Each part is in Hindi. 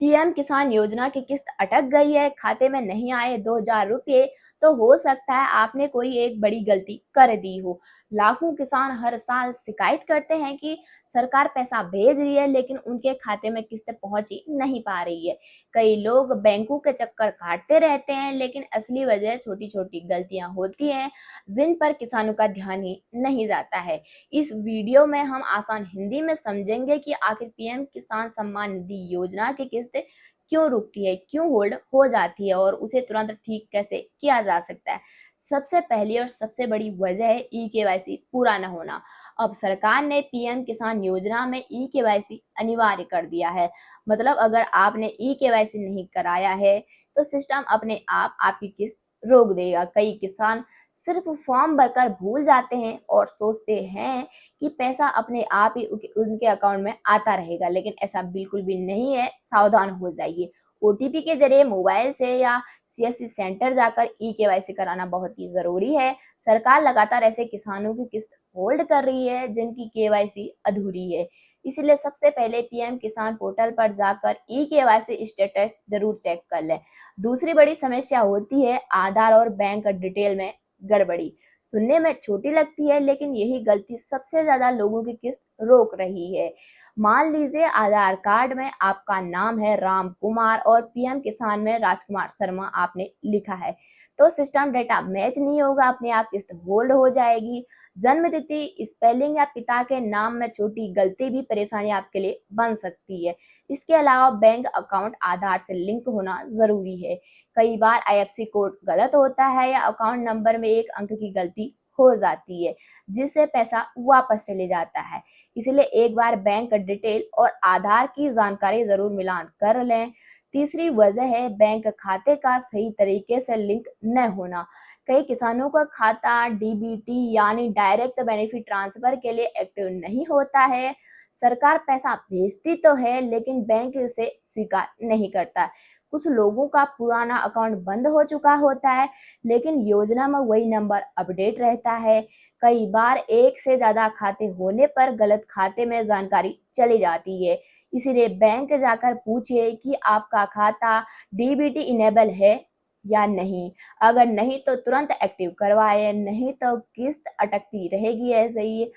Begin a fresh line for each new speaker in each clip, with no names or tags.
पीएम किसान योजना की किस्त अटक गई है, खाते में नहीं आए 2,000 रुपये, तो हो सकता है आपने कोई एक बड़ी गलती कर दी हो। लाखों किसान हर साल शिकायत करते हैं कि सरकार पैसा भेज रही है लेकिन उनके खाते में किस्त पहुंची नहीं पा रही है। कई लोग बैंकों के चक्कर काटते रहते हैं लेकिन असली वजह छोटी छोटी गलतियां होती हैं जिन पर किसानों का ध्यान ही नहीं जाता है। इस वीडियो में हम आसान हिंदी में समझेंगे कि आखिर पीएम किसान सम्मान निधि योजना की किस्त क्यों रुकती है, क्यों होल्ड हो जाती है और उसे तुरंत ठीक कैसे किया जा सकता है। सबसे पहली और सबसे बड़ी वजह है ई-केवाईसी पूरा न होना। अब सरकार ने पीएम किसान योजना में ई-केवाईसी अनिवार्य कर दिया है। मतलब अगर आपने ई-केवाईसी नहीं कराया है तो सिस्टम अपने आप आपकी किस्त रोक देगा। कई किसान सिर्फ फॉर्म भरकर भूल जाते हैं और सोचते हैं कि पैसा अपने आप ही उनके अकाउंट में आता रहेगा, लेकिन ऐसा बिल्कुल भी नहीं है। सावधान हो जाइए। ओटीपी के जरिए मोबाइल से या सीएससी सेंटर जाकर ई-केवाईसी कराना बहुत ही जरूरी है। सरकार लगातार ऐसे किसानों की किस्त होल्ड कर रही है जिनकी केवाईसी अधूरी है। इसलिए सबसे पहले पीएम किसान पोर्टल पर जाकर ई-केवाईसी स्टेटस जरूर चेक कर लें। दूसरी बड़ी समस्या होती है आधार और बैंक डिटेल में गड़बड़ी। सुनने में छोटी लगती है लेकिन यही गलती सबसे ज्यादा लोगों की किस्त रोक रही है। मान लीजिए आधार कार्ड में आपका नाम है राम कुमार और पीएम किसान में राजकुमार शर्मा आपने लिखा है, तो सिस्टम डेटा मैच नहीं होगा, अपने आप किस्त होल्ड हो जाएगी। जन्म तिथि, स्पेलिंग या पिता के नाम में छोटी गलती भी परेशानी आपके लिए बन सकती है। इसके अलावा बैंक अकाउंट आधार से लिंक होना जरूरी है। कई बार आईएफएससी कोड गलत होता है या अकाउंट नंबर में एक अंक की गलती हो जाती है जिससे पैसा वापस चले जाता है। इसलिए एक बार बैंक डिटेल और आधार की जानकारी जरूर मिलान कर लें। तीसरी वजह है बैंक खाते का सही तरीके से लिंक न होना। कई किसानों का खाता डीबीटी यानी डायरेक्ट बेनिफिट ट्रांसफर के लिए एक्टिव नहीं होता है। सरकार पैसा भेजती तो है लेकिन बैंक इसे स्वीकार नहीं करता। कुछ लोगों का पुराना अकाउंट बंद हो चुका होता है लेकिन योजना में वही नंबर अपडेट रहता है। कई बार एक से ज्यादा खाते होने पर गलत खाते में जानकारी चली जाती है। इसीलिए बैंक जाकर पूछिए कि आपका खाता डीबीटी इनेबल है या नहीं। अगर नहीं तो तुरंत एक्टिव करवाए, नहीं तो किस्त अटकती रहेगी ऐसे ही।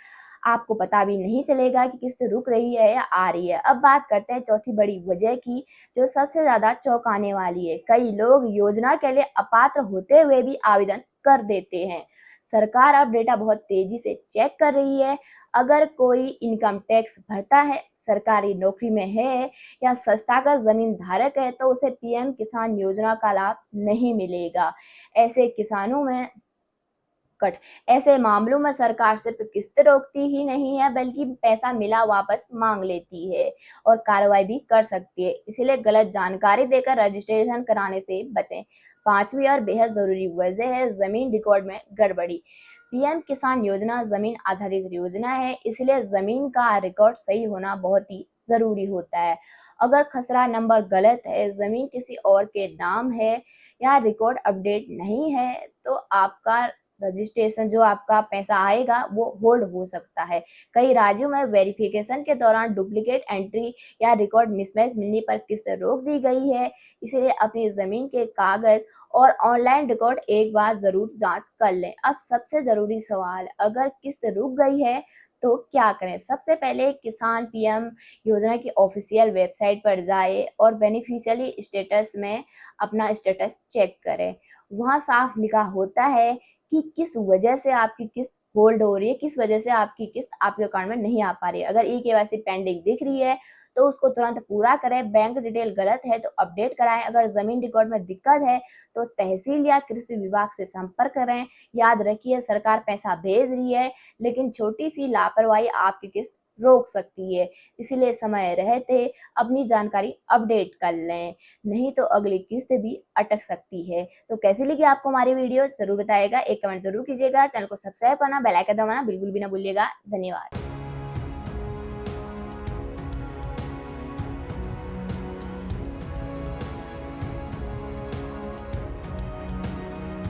आपको पता भी नहीं चलेगा कि किस्त रुक रही है या आ रही है। अब बात करते हैं चौथी बड़ी वजह की, जो सबसे ज्यादा चौंकाने वाली है। कई लोग योजना के लिए अपात्र होते हुए भी आवेदन कर देते हैं। सरकार अब डेटा बहुत तेजी से चेक कर रही है। अगर कोई इनकम टैक्स भरता है, सरकारी नौकरी में है या संस्था का जमीन धारक है तो उसे पीएम किसान योजना का लाभ नहीं मिलेगा। ऐसे किसानों में कट ऐसे मामलों में सरकार सिर्फ किस्त रोकती ही नहीं है बल्कि पैसा मिला वापस मांग लेती है और कार्रवाई भी कर सकती है। इसलिए गलत जानकारी देकर रजिस्ट्रेशन कराने से बचें। पांचवी और बेहद जरूरी वजह है जमीन रिकॉर्ड में गड़बड़ी। पीएम किसान योजना जमीन आधारित योजना है, इसलिए जमीन का रिकॉर्ड सही होना बहुत ही जरूरी होता है। अगर खसरा नंबर गलत है, जमीन किसी और के नाम है या रिकॉर्ड अपडेट नहीं है तो आपका रजिस्ट्रेशन, जो आपका पैसा आएगा वो होल्ड हो सकता है। कई राज्यों में वेरिफिकेशन के दौरान डुप्लीकेट एंट्री या रिकॉर्ड मिसमैच मिलने पर किस्त रोक दी गई है। इसलिए अपनी जमीन के कागज और ऑनलाइन रिकॉर्ड एक बार जरूर जांच कर लें। अब सबसे जरूरी सवाल, अगर किस्त रुक गई है तो क्या करें। सबसे पहले किसान पीएम योजना की ऑफिशियल वेबसाइट पर जाए और बेनिफिशियरी स्टेटस में अपना स्टेटस चेक करें। वहां साफ लिखा होता है कि किस वजह से आपकी किस्त होल्ड हो रही है, किस वजह से आपकी किस्त आपके अकाउंट में नहीं आ पा रही है। अगर ई-केवाईसी पेंडिंग दिख रही है तो उसको तुरंत पूरा करें। बैंक डिटेल गलत है तो अपडेट कराएं। अगर जमीन रिकॉर्ड में दिक्कत है तो तहसील या कृषि विभाग से संपर्क करें। याद रखिए, सरकार पैसा भेज रही है लेकिन छोटी सी लापरवाही आपकी किस्त रोक सकती है। इसीलिए समय रहते अपनी जानकारी अपडेट कर लें, नहीं तो अगली किस्त भी अटक सकती है। तो कैसी लगी आपको हमारी वीडियो जरूर बताइएगा, एक कमेंट जरूर कीजिएगा। चैनल को सब्सक्राइब करना, बेल आइकन दबाना बिल्कुल भी ना भूलिएगा। धन्यवाद।